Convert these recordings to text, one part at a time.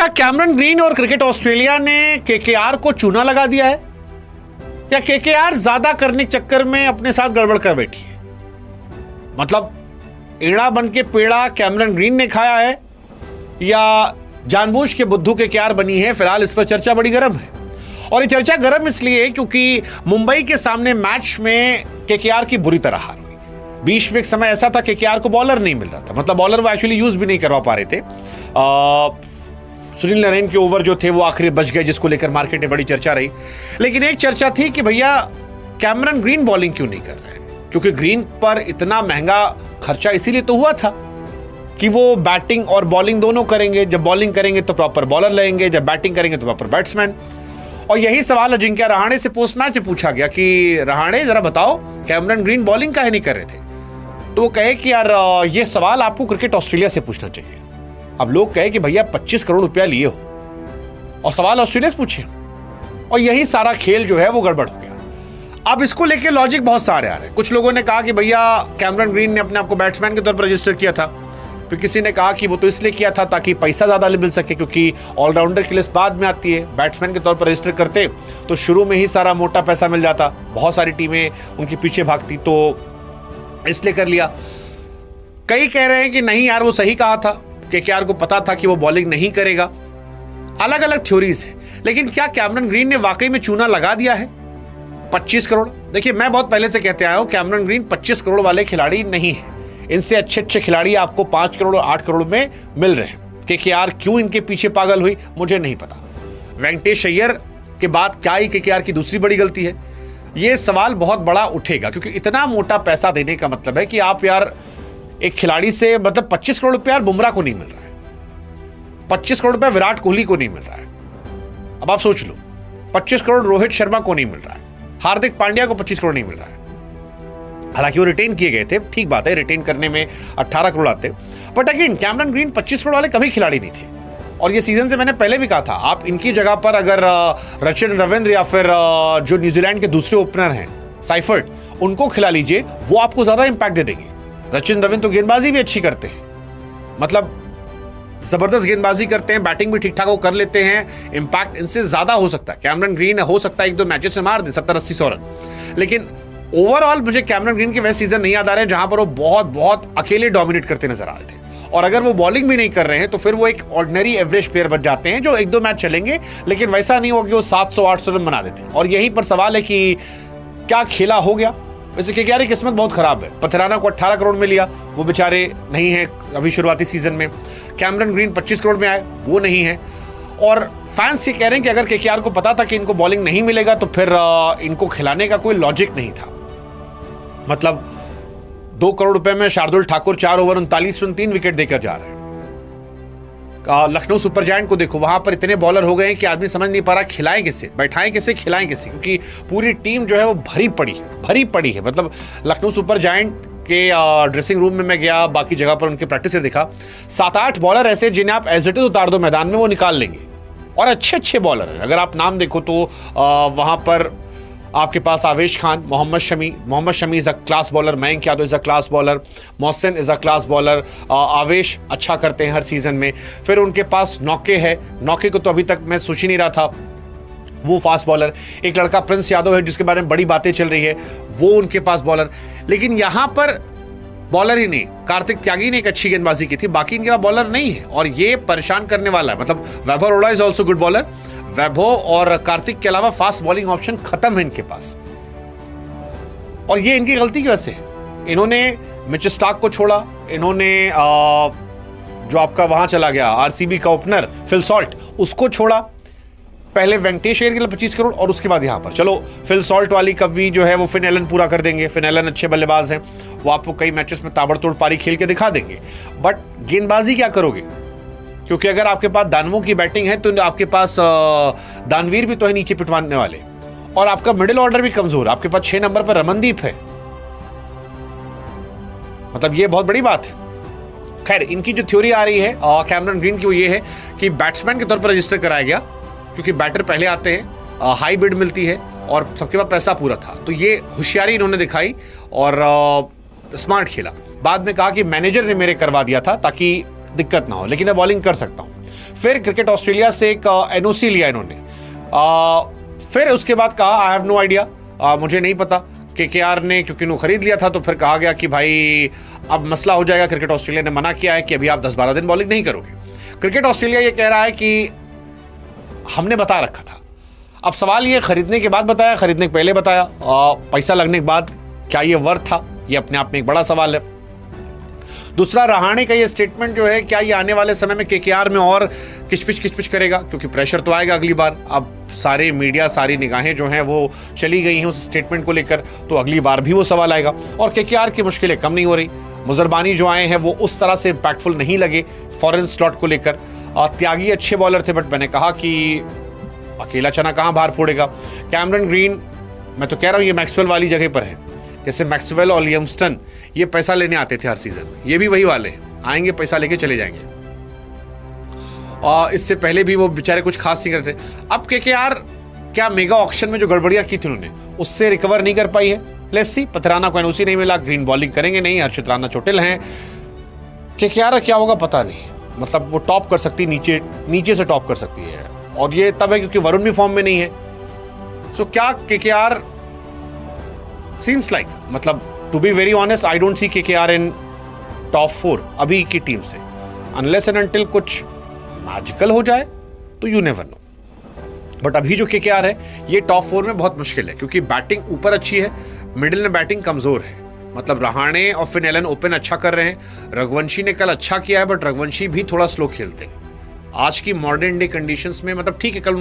क्या Cameron green और cricket Australia ने केकेआर को चूना लगा दिया है, या केकेआर ज्यादा करने के चक्कर में अपने साथ गड़बड़ कर बैठी है? मतलब एड़ा बन के पेड़ा कैमरन ग्रीन ने खाया है या जानबूझ के बुद्धू केकेआर बनी है? फिलहाल इस पर चर्चा बड़ी गर्म है। और ये चर्चा गर्म इसलिए क्योंकि मुंबई के सामने मैच में केकेआर की बुरी तरह हार हुई। बीच में एक समय ऐसा था केकेआर को बॉलर नहीं मिल रहा था, मतलब बॉलर वो एक्चुअली यूज भी नहीं करवा पा रहे थे। सुनील नारायण के ओवर जो थे वो आखिरी बच गए, जिसको लेकर मार्केट में बड़ी चर्चा रही। लेकिन एक चर्चा थी कि भैया कैमरन ग्रीन बॉलिंग क्यों नहीं कर रहे हैं, क्योंकि ग्रीन पर इतना महंगा खर्चा इसीलिए तो हुआ था कि वो बैटिंग और बॉलिंग दोनों करेंगे। जब बॉलिंग करेंगे तो प्रॉपर बॉलर लेंगे, जब बैटिंग करेंगे तो प्रॉपर बैट्समैन। और यही सवाल अजिंक्य रहाणे से पोस्ट मैच में पूछा गया कि रहाणे जरा बताओ कैमरन ग्रीन बॉलिंग काहे नहीं कर रहे थे? तो वो कहे कि यार ये सवाल आपको क्रिकेट ऑस्ट्रेलिया से पूछना चाहिए। अब लोग कहे कि भैया 25 करोड़ रुपया लिए हो और सवाल ऑस्ट्रेलिया से पूछे, और यही सारा खेल जो है वो गड़बड़ हो गया। अब इसको लेके लॉजिक बहुत सारे आ रहे हैं। कुछ लोगों ने कहा कि भैया कैमरन ग्रीन ने अपने आप को बैट्समैन के तौर पर रजिस्टर किया था, फिर किसी ने कहा कि वो तो इसलिए किया था ताकि पैसा ज्यादा मिल सके, क्योंकि ऑलराउंडर की लिस्ट बाद में आती है। बैट्समैन के तौर पर रजिस्टर करते तो शुरू में ही सारा मोटा पैसा मिल जाता, बहुत सारी टीमें उनके पीछे भागती, तो इसलिए कर लिया। कई कह रहे हैं कि नहीं यार वो सही कहा था, केकेआर को पता था कि वो बॉलिंग नहीं करेगा। अलग अलग थ्योरीज है, लेकिन क्या कैमरन ग्रीन ने वाकई में चूना लगा दिया है? 25 करोड़, देखिए मैं बहुत पहले से कहते आया हूं कैमरन ग्रीन 25 करोड़ वाले खिलाड़ी नहीं है। इनसे अच्छे अच्छे खिलाड़ी आपको 5 करोड़ और 8 करोड़ में मिल रहे हैं। केकेआर क्यों इनके पीछे पागल हुई मुझे नहीं पता। वेंकटेश अय्यर के बाद क्या ही केकेआर की दूसरी बड़ी गलती है? ये सवाल बहुत बड़ा उठेगा, क्योंकि इतना मोटा पैसा देने का मतलब है कि आप यार एक खिलाड़ी से, मतलब 25 करोड़ रुपया बुमराह को नहीं मिल रहा है, 25 करोड़ रुपया विराट कोहली को नहीं मिल रहा है। अब आप सोच लो, 25 करोड़ रोहित शर्मा को नहीं मिल रहा है, हार्दिक पांड्या को 25 करोड़ नहीं मिल रहा है। हालांकि वो रिटेन किए गए थे, ठीक बात है, रिटेन करने में 18 करोड़ आते, but again Cameron green 25 crore वाले कभी खिलाड़ी नहीं थे। और ये सीजन से मैंने पहले भी कहा था, आप इनकी जगह पर अगर रचिन रविंद्र या फिर जो न्यूजीलैंड के दूसरे ओपनर हैं साइफर्ट, उनको खिला लीजिए, वो आपको ज्यादा इंपैक्ट दे देंगे। रचिन रविंद्र तो गेंदबाजी भी अच्छी करते हैं, मतलब जबरदस्त गेंदबाजी करते हैं, बैटिंग भी ठीक ठाक वो कर लेते हैं, इंपैक्ट इनसे ज्यादा हो सकता है। कैमरन ग्रीन हो सकता है 1-2 मैचेस से मार दे 70-80 रन, लेकिन ओवरऑल मुझे कैमरन ग्रीन के वैसे सीजन नहीं याद आ रहे हैं जहां पर वो बहुत बहुत अकेले डोमिनेट करते नजर आ रहे थे। और अगर वो बॉलिंग भी नहीं कर रहे हैं तो फिर वो एक ऑर्डिनरी एवरेज प्लेयर बन जाते हैं जो 1-2 मैच चलेंगे, लेकिन वैसा नहीं होगा कि वो 700-800 रन बना देते हैं। और यहीं पर सवाल है कि क्या खेला हो गया। वैसे केकेआर की किस्मत बहुत खराब है, पथराना को 18 करोड़ में लिया, वो बेचारे नहीं है अभी शुरुआती सीजन में। कैमरन ग्रीन 25 करोड़ में आए, वो नहीं है। और फैंस ये कह रहे हैं कि अगर केकेआर को पता था कि इनको बॉलिंग नहीं मिलेगा तो फिर इनको खिलाने का कोई लॉजिक नहीं था। मतलब 2 करोड़ रुपए में Shardul Thakur 4 over 39 run 3 wicket देकर जा रहे हैं। लखनऊ सुपर जायंट को देखो, वहां पर इतने बॉलर हो गए हैं कि आदमी समझ नहीं पा रहा खिलाएं किसे, बैठाएं किसे, खिलाएं किसे, क्योंकि पूरी टीम जो है वो भरी पड़ी है। मतलब लखनऊ सुपर जायंट के ड्रेसिंग रूम में मैं गया, बाकी जगह पर उनके प्रैक्टिस देखा, 7-8 बॉलर ऐसे जिन्हें आप एज इट इज उतार दो मैदान में वो निकाल लेंगे, और अच्छे बॉलर हैं। अगर आप नाम देखो तो वहां पर आपके पास Avesh Khan, Mohammed Shami is a class bowler, Mayank Yadav is a class bowler, Mohsin is a class bowler, Avesh अच्छा करते हैं हर सीजन में। फिर उनके पास नौके है, नौके को तो अभी तक मैं सोच ही नहीं रहा था, वो फास्ट बॉलर। एक लड़का प्रिंस यादव है जिसके बारे में बड़ी बातें चल रही है, वो उनके पास बॉलर। लेकिन यहां पर बॉलर ही नहीं, कार्तिक त्यागी ने एक अच्छी गेंदबाजी की थी, बाकी इनके पास बॉलर नहीं है, और ये परेशान करने वाला है। मतलब Vaibhav Arora is also good bowler, Vaibhav और कार्तिक के अलावा फास्ट बॉलिंग ऑप्शन खत्म है इनके पास, और ये इनकी गलती की वजह से। इन्होंने मिचेल स्टार्क को छोड़ा, इन्होंने जो आपका वहां चला गया आरसीबी का ओपनर फिल सॉल्ट, उसको छोड़ा। पहले वेंकटेश अय्यर के लिए 25 करोड़, और उसके बाद यहां पर चलो फिल सॉल्ट वाली कभी जो है वो फिन एलन पूरा कर देंगे। फिन एलन अच्छे बल्लेबाज हैं, वो आपको कई मैचेस में ताबड़तोड़ पारी खेल के दिखा देंगे, बट गेंदबाजी क्या करोगे? क्योंकि अगर आपके पास दानवों की बैटिंग है तो आपके पास दानवीर भी तो है नीचे पिटवाने वाले, और आपका मिडिल ऑर्डर भी कमजोर है। आपके पास 6 नंबर पर रमनदीप है, मतलब ये बहुत बड़ी बात है। खैर, इनकी जो थ्योरी आ रही है कैमरन ग्रीन की, वो ये है कि बैट्समैन के तौर पर रजिस्टर कराया गया, क्योंकि बैटर पहले आते हैं, हाई बिड मिलती है और सबके पास पैसा पूरा था, तो ये होशियारी इन्होंने दिखाई और स्मार्ट खेला। बाद में कहा कि मैनेजर ने मेरे करवा दिया था ताकि दिक्कत ना हो, लेकिन मैं बॉलिंग कर सकता हूं। फिर क्रिकेट ऑस्ट्रेलिया से एक एनओसी लिया इन्होंने, फिर उसके बाद कहा आई हैव नो आइडिया, मुझे नहीं पता। केकेआर ने क्योंकि इन्होंने खरीद लिया था तो फिर कहा गया कि भाई अब मसला हो जाएगा, क्रिकेट ऑस्ट्रेलिया ने मना किया है कि अभी आप 10-12 दिन बॉलिंग नहीं करोगे। क्रिकेट ऑस्ट्रेलिया ये कह रहा है कि हमने बता रखा था। अब सवाल ये खरीदने के बाद बताया, खरीदने के पहले बताया, पैसा लगने के बाद क्या ये वर्थ था, ये अपने आप में एक बड़ा सवाल है। दूसरा, रहाणे का ये स्टेटमेंट जो है, क्या ये आने वाले समय में केकेआर में और किचपिच करेगा, क्योंकि प्रेशर तो आएगा अगली बार। अब सारे मीडिया, सारी निगाहें जो हैं वो चली गई हैं उस स्टेटमेंट को लेकर, तो अगली बार भी वो सवाल आएगा। और केकेआर की मुश्किलें कम नहीं हो रही, मुजरबानी जो आए हैं वो उस तरह से इंपैक्टफुल नहीं लगे फॉरेन स्लॉट को लेकर। त्यागी अच्छे बॉलर थे, बट मैंने कहा कि अकेला चना कहाँ बाहर फोड़ेगा। कैमरन ग्रीन, मैं तो कह रहा हूँ ये मैक्सवेल वाली जगह पर है, जैसे मैक्सवेल और लियमस्टन ये पैसा लेने आते थे हर सीजन में, ये भी वही वाले आएंगे, पैसा लेके चले जाएंगे। और इससे पहले भी वो बेचारे कुछ खास नहीं करते। अब केकेआर क्या मेगा ऑक्शन में जो गड़बड़ियां की थी उन्होंने, उससे रिकवर नहीं कर पाई है। लेट्स सी, पथराना को एनओसी नहीं मिला, ग्रीन बॉलिंग करेंगे नहीं, हर्षित राणा चोटिल हैं। केकेआर क्या होगा पता नहीं, मतलब वो टॉप कर सकती, नीचे से टॉप कर सकती है, और ये तब है क्योंकि वरुण भी फॉर्म में नहीं है। सो क्या केकेआर सीम्स लाइक, मतलब to be very honest, I don't see KKR in top 4 अभी की टीम से, अनलेस एंड अनटिल कुछ मैजिकल हो जाए, तो यू नेवर नो। बट अभी जो केकेआर है ये टॉप 4 में बहुत मुश्किल है, क्योंकि बैटिंग ऊपर अच्छी है, मिडिल में बैटिंग कमजोर है। मतलब रहाणे और फिन एलन ओपन अच्छा कर रहे हैं, रघुवंशी ने कल अच्छा किया है, बट रघुवंशी भी थोड़ा स्लो खेलते हैं आज की मॉडर्न डे कंडीशंस में। मतलब ठीक है, कल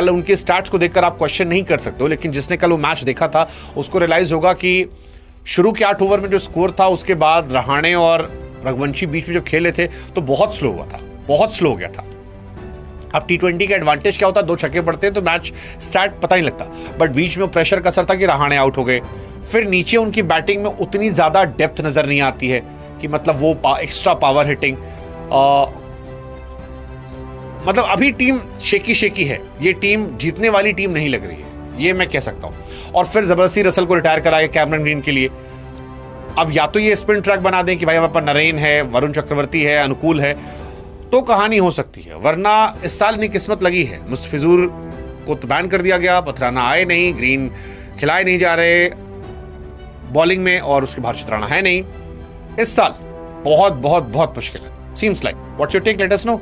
उनके स्टार्ट्स को देखकर आप क्वेश्चन नहीं कर सकते हो, लेकिन जिसने कल वो मैच देखा था उसको रियलाइज होगा कि शुरू के 8 ओवर में जो स्कोर था, उसके बाद रहाणे और रघुवंशी बीच में जो खेले थे तो बहुत स्लो हुआ था, बहुत स्लो हो गया था। अब T20 का एडवांटेज क्या होता है, 2 छक्के पड़ते हैं तो मैच स्टार्ट पता नहीं लगता, बट बीच में प्रेशर का असर था कि रहाणे आउट हो गए। फिर नीचे उनकी बैटिंग में उतनी ज्यादा डेप्थ नजर नहीं आती है कि मतलब वो एक्स्ट्रा पावर हिटिंग, मतलब अभी टीम शेकी है, ये टीम जीतने वाली टीम नहीं लग रही है, ये मैं कह सकता हूं। और फिर जबरदस्ती रसल को रिटायर कराया कैमरन ग्रीन के लिए। अब या तो ये स्पिन ट्रैक बना दें कि भाई हमारे पास नरेन है, वरुण चक्रवर्ती है, अनुकूल है, तो कहानी हो सकती है, वरना इस साल इतनी किस्मत लगी है। मुस्तफिजुर को तो बैन कर दिया गया, पथराना आए नहीं, ग्रीन खिलाए नहीं जा रहे बॉलिंग में, और उसके बाद हर्षित राणा है नहीं। इस साल बहुत बहुत बहुत मुश्किल है, seems like. What's your take, let us no.